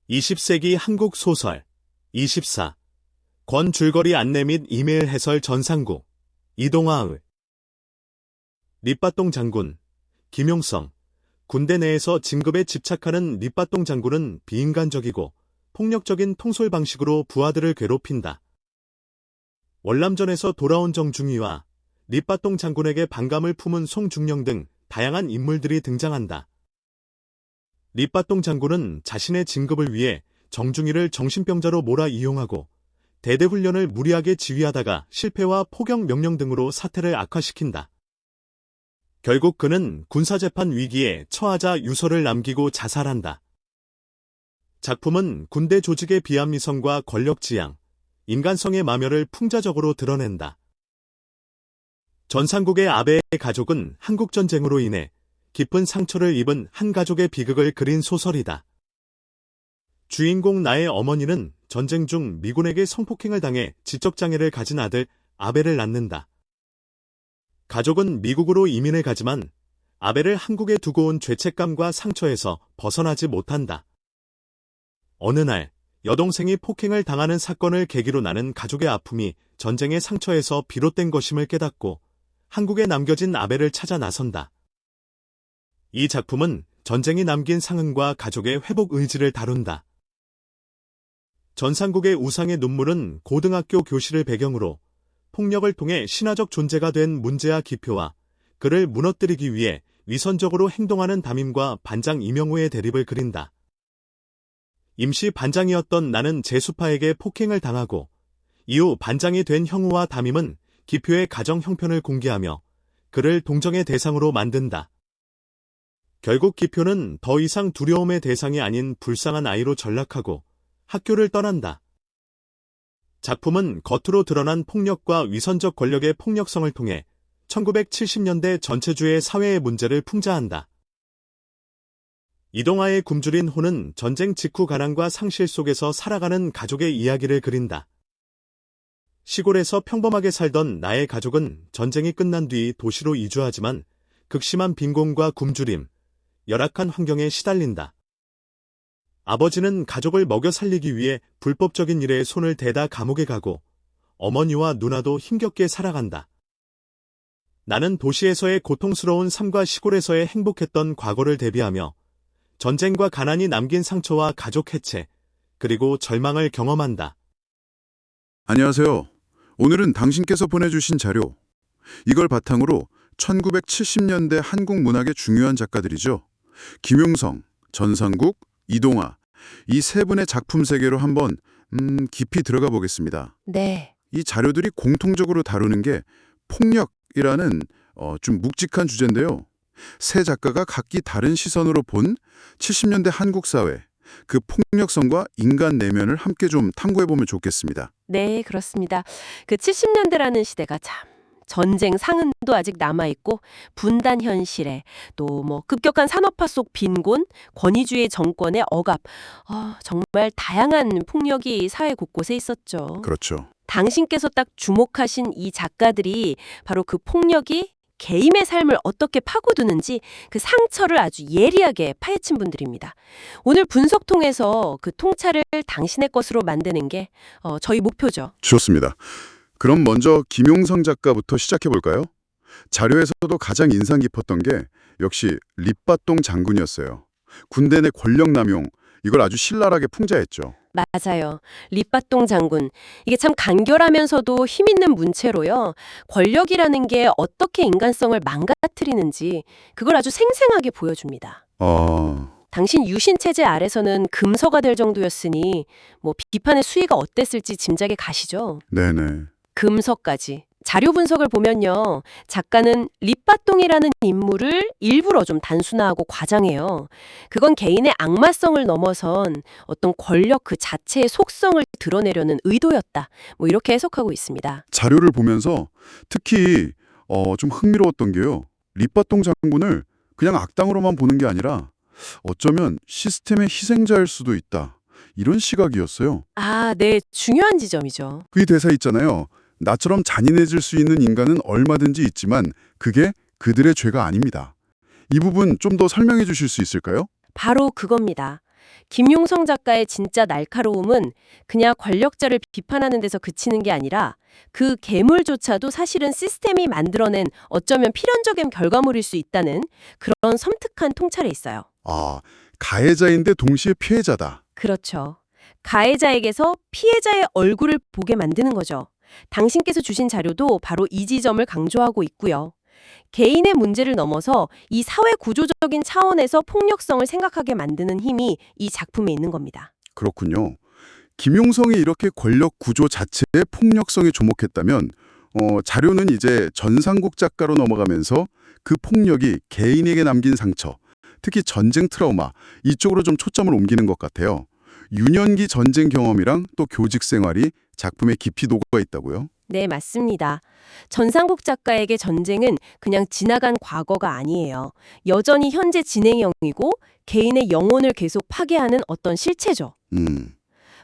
20세기 한국 소설 24. 권줄거리 안내 및 이메일 해설 전상국 이동화의 립바똥 장군 김용성. 군대 내에서 진급에 집착하는 립바똥 장군은 비인간적이고 폭력적인 통솔 방식으로 부하들을 괴롭힌다. 월남전에서 돌아온 정중위와 립바똥 장군에게 반감을 품은 송중령 등 다양한 인물들이 등장한다. 립바똥 장군은 자신의 진급을 위해 정중위를 정신병자로 몰아 이용하고 대대훈련을 무리하게 지휘하다가 실패와 포격 명령 등으로 사태를 악화시킨다. 결국 그는 군사재판 위기에 처하자 유서를 남기고 자살한다. 작품은 군대 조직의 비합리성과 권력지향, 인간성의 마멸을 풍자적으로 드러낸다. 전상국의 아베의 가족은 한국전쟁으로 인해 깊은 상처를 입은 한 가족의 비극을 그린 소설이다. 주인공 나의 어머니는 전쟁 중 미군에게 성폭행을 당해 지적장애를 가진 아들 아베를 낳는다. 가족은 미국으로 이민을 가지만 아베를 한국에 두고 온 죄책감과 상처에서 벗어나지 못한다. 어느 날 여동생이 폭행을 당하는 사건을 계기로 나는 가족의 아픔이 전쟁의 상처에서 비롯된 것임을 깨닫고 한국에 남겨진 아베를 찾아 나선다. 이 작품은 전쟁이 남긴 상흔과 가족의 회복 의지를 다룬다. 전상국의 우상의 눈물은 고등학교 교실을 배경으로 폭력을 통해 신화적 존재가 된 문제아 기표와 그를 무너뜨리기 위해 위선적으로 행동하는 담임과 반장 이명호의 대립을 그린다. 임시 반장이었던 나는 재수파에게 폭행을 당하고 이후 반장이 된 형우와 담임은 기표의 가정 형편을 공개하며 그를 동정의 대상으로 만든다. 결국 기표는 더 이상 두려움의 대상이 아닌 불쌍한 아이로 전락하고 학교를 떠난다. 작품은 겉으로 드러난 폭력과 위선적 권력의 폭력성을 통해 1970년대 전체주의 사회의 문제를 풍자한다. 이동화의 굶주린 호는 전쟁 직후 가난과 상실 속에서 살아가는 가족의 이야기를 그린다. 시골에서 평범하게 살던 나의 가족은 전쟁이 끝난 뒤 도시로 이주하지만 극심한 빈곤과 굶주림, 열악한 환경에 시달린다. 아버지는 가족을 먹여 살리기 위해 불법적인 일에 손을 대다 감옥에 가고 어머니와 누나도 힘겹게 살아간다. 나는 도시에서의 고통스러운 삶과 시골에서의 행복했던 과거를 대비하며 전쟁과 가난이 남긴 상처와 가족 해체, 그리고 절망을 경험한다. 안녕하세요. 오늘은 당신께서 보내주신 자료, 이걸 바탕으로 1970년대 한국 문학의 중요한 작가들이죠. 김용성, 전상국, 이동화, 이 세 분의 작품 세계로 한번 깊이 들어가 보겠습니다. 네. 이 자료들이 공통적으로 다루는 게 폭력이라는 좀 묵직한 주제인데요. 세 작가가 각기 다른 시선으로 본 70년대 한국 사회, 그 폭력성과 인간 내면을 함께 좀 탐구해보면 좋겠습니다. 네, 그렇습니다. 그 70년대라는 시대가 참 전쟁 상흔도 아직 남아있고 분단 현실에 또 급격한 산업화 속 빈곤, 권위주의 정권의 억압, 정말 다양한 폭력이 사회 곳곳에 있었죠. 그렇죠. 당신께서 딱 주목하신 이 작가들이 바로 그 폭력이 개인의 삶을 어떻게 파고드는지 그 상처를 아주 예리하게 파헤친 분들입니다. 오늘 분석 통해서 그 통찰을 당신의 것으로 만드는 게 저희 목표죠. 좋습니다. 그럼 먼저 김용성 작가부터 시작해볼까요? 자료에서도 가장 인상 깊었던 게 역시 립바똥 장군이었어요. 군대 내 권력 남용, 이걸 아주 신랄하게 풍자했죠. 맞아요. 립바똥 장군. 이게 참 간결하면서도 힘있는 문체로요. 권력이라는 게 어떻게 인간성을 망가뜨리는지 그걸 아주 생생하게 보여줍니다. 당신 유신 체제 아래서는 금서가 될 정도였으니 비판의 수위가 어땠을지 짐작이 가시죠? 네네. 금서까지. 자료 분석을 보면요. 작가는 립바똥이라는 인물을 일부러 좀 단순화하고 과장해요. 그건 개인의 악마성을 넘어선 어떤 권력 그 자체의 속성을 드러내려는 의도였다. 이렇게 해석하고 있습니다. 자료를 보면서 특히 좀 흥미로웠던 게요. 립바똥 장군을 그냥 악당으로만 보는 게 아니라 어쩌면 시스템의 희생자일 수도 있다. 이런 시각이었어요. 아, 네. 중요한 지점이죠. 그 대사 있잖아요. 나처럼 잔인해질 수 있는 인간은 얼마든지 있지만 그게 그들의 죄가 아닙니다. 이 부분 좀 더 설명해 주실 수 있을까요? 바로 그겁니다. 김용성 작가의 진짜 날카로움은 그냥 권력자를 비판하는 데서 그치는 게 아니라 그 괴물조차도 사실은 시스템이 만들어낸 어쩌면 필연적인 결과물일 수 있다는 그런 섬뜩한 통찰에 있어요. 아, 가해자인데 동시에 피해자다. 그렇죠. 가해자에게서 피해자의 얼굴을 보게 만드는 거죠. 당신께서 주신 자료도 바로 이 지점을 강조하고 있고요. 개인의 문제를 넘어서 이 사회 구조적인 차원에서 폭력성을 생각하게 만드는 힘이 이 작품에 있는 겁니다. 그렇군요. 김용성이 이렇게 권력 구조 자체의 폭력성에 주목했다면 자료는 이제 전상국 작가로 넘어가면서 그 폭력이 개인에게 남긴 상처, 특히 전쟁 트라우마 이쪽으로 좀 초점을 옮기는 것 같아요. 유년기 전쟁 경험이랑 또 교직 생활이 작품에 깊이 녹아 있다고요? 네, 맞습니다. 전상국 작가에게 전쟁은 그냥 지나간 과거가 아니에요. 여전히 현재 진행형이고 개인의 영혼을 계속 파괴하는 어떤 실체죠.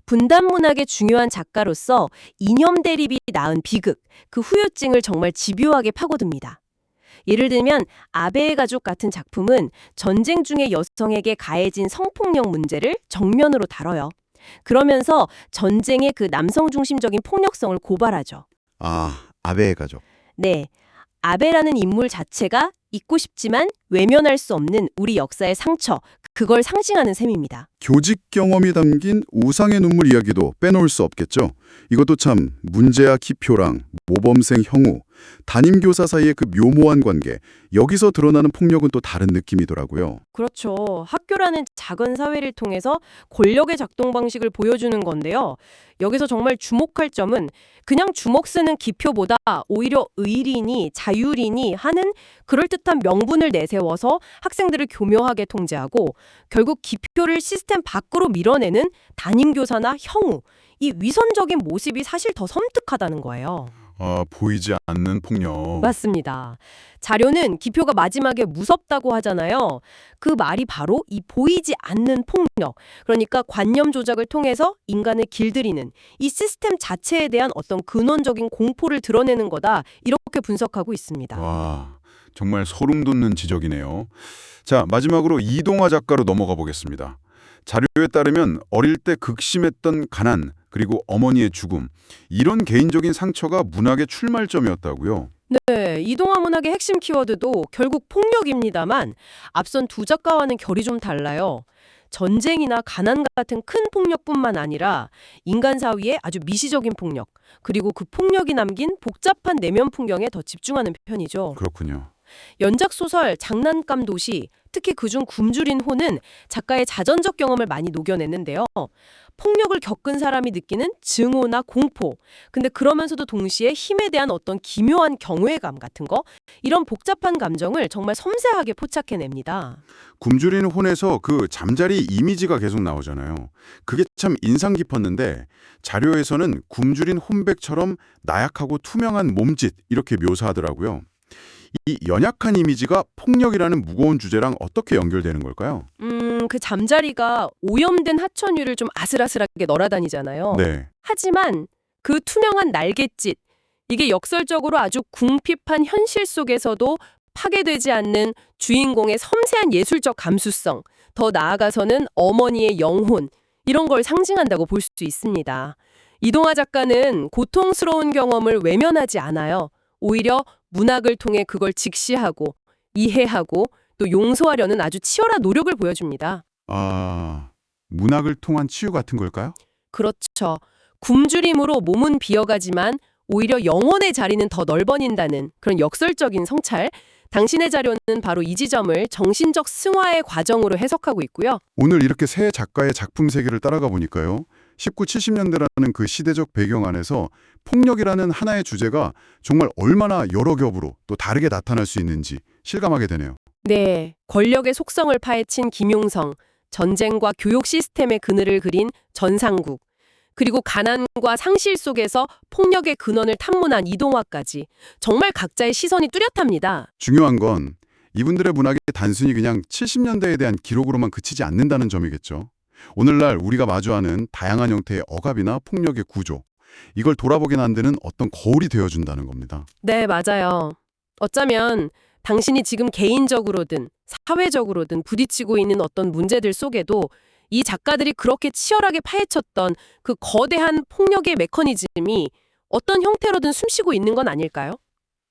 분단 문학의 중요한 작가로서 이념 대립이 낳은 비극, 그 후유증을 정말 집요하게 파고듭니다. 예를 들면 아베의 가족 같은 작품은 전쟁 중에 여성에게 가해진 성폭력 문제를 정면으로 다뤄요. 그러면서 전쟁의 그 남성 중심적인 폭력성을 고발하죠. 아, 아베의 가족. 네, 아베라는 인물 자체가 잊고 싶지만 외면할 수 없는 우리 역사의 상처, 그걸 상징하는 셈입니다. 교직 경험이 담긴 우상의 눈물 이야기도 빼놓을 수 없겠죠. 이것도 참 문제아 기표랑 모범생 형우, 담임교사 사이의 그 묘모한 관계, 여기서 드러나는 폭력은 또 다른 느낌이더라고요. 그렇죠. 학교라는 작은 사회를 통해서 권력의 작동 방식을 보여주는 건데요. 여기서 정말 주목할 점은 그냥 주먹 쓰는 기표보다 오히려 의리니 자율이니 하는 그럴듯한 명분을 내세워서 학생들을 교묘하게 통제하고 결국 기표를 시스템 밖으로 밀어내는 담임교사나 형우, 이 위선적인 모습이 사실 더 섬뜩하다는 거예요. 아, 보이지 않는 폭력. 맞습니다. 자료는 기표가 마지막에 무섭다고 하잖아요. 그 말이 바로 이 보이지 않는 폭력, 그러니까 관념 조작을 통해서 인간을 길들이는 이 시스템 자체에 대한 어떤 근원적인 공포를 드러내는 거다, 이렇게 분석하고 있습니다. 와, 정말 소름 돋는 지적이네요. 자, 마지막으로 이동화 작가로 넘어가 보겠습니다. 자료에 따르면 어릴 때 극심했던 가난, 그리고 어머니의 죽음, 이런 개인적인 상처가 문학의 출발점이었다고요? 네, 이동화 문학의 핵심 키워드도 결국 폭력입니다만 앞선 두 작가와는 결이 좀 달라요. 전쟁이나 가난 같은 큰 폭력뿐만 아니라 인간 사회의 아주 미시적인 폭력, 그리고 그 폭력이 남긴 복잡한 내면 풍경에 더 집중하는 편이죠. 그렇군요. 연작 소설 장난감 도시, 특히 그중 굶주린 호는 작가의 자전적 경험을 많이 녹여냈는데요. 폭력을 겪은 사람이 느끼는 증오나 공포, 근데 그러면서도 동시에 힘에 대한 어떤 기묘한 경외감 같은 거, 이런 복잡한 감정을 정말 섬세하게 포착해냅니다. 굶주리는 혼에서 그 잠자리 이미지가 계속 나오잖아요. 그게 참 인상 깊었는데 자료에서는 굶주린 혼백처럼 나약하고 투명한 몸짓 이렇게 묘사하더라고요. 이 연약한 이미지가 폭력이라는 무거운 주제랑 어떻게 연결되는 걸까요? 그 잠자리가 오염된 하천유를 좀 아슬아슬하게 널어다니잖아요. 네. 하지만 그 투명한 날갯짓, 이게 역설적으로 아주 궁핍한 현실 속에서도 파괴되지 않는 주인공의 섬세한 예술적 감수성, 더 나아가서는 어머니의 영혼, 이런 걸 상징한다고 볼 수 있습니다. 이동화 작가는 고통스러운 경험을 외면하지 않아요. 오히려 문학을 통해 그걸 직시하고 이해하고 또 용서하려는 아주 치열한 노력을 보여줍니다. 아, 문학을 통한 치유 같은 걸까요? 그렇죠. 굶주림으로 몸은 비어가지만 오히려 영혼의 자리는 더 넓어진다는 그런 역설적인 성찰. 당신의 자료는 바로 이 지점을 정신적 승화의 과정으로 해석하고 있고요. 오늘 이렇게 세 작가의 작품 세계를 따라가 보니까요. 19, 70년대라는 그 시대적 배경 안에서 폭력이라는 하나의 주제가 정말 얼마나 여러 겹으로 또 다르게 나타날 수 있는지 실감하게 되네요. 네, 권력의 속성을 파헤친 김용성, 전쟁과 교육 시스템의 그늘을 그린 전상국, 그리고 가난과 상실 속에서 폭력의 근원을 탐문한 이동화까지 정말 각자의 시선이 뚜렷합니다. 중요한 건 이분들의 문학이 단순히 그냥 70년대에 대한 기록으로만 그치지 않는다는 점이겠죠. 오늘날 우리가 마주하는 다양한 형태의 억압이나 폭력의 구조, 이걸 돌아보게 만드는 어떤 거울이 되어준다는 겁니다. 네, 맞아요. 어쩌면 당신이 지금 개인적으로든 사회적으로든 부딪히고 있는 어떤 문제들 속에도 이 작가들이 그렇게 치열하게 파헤쳤던 그 거대한 폭력의 메커니즘이 어떤 형태로든 숨쉬고 있는 건 아닐까요?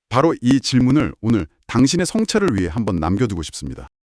바로 이 질문을 오늘 당신의 성찰을 위해 한번 남겨두고 싶습니다.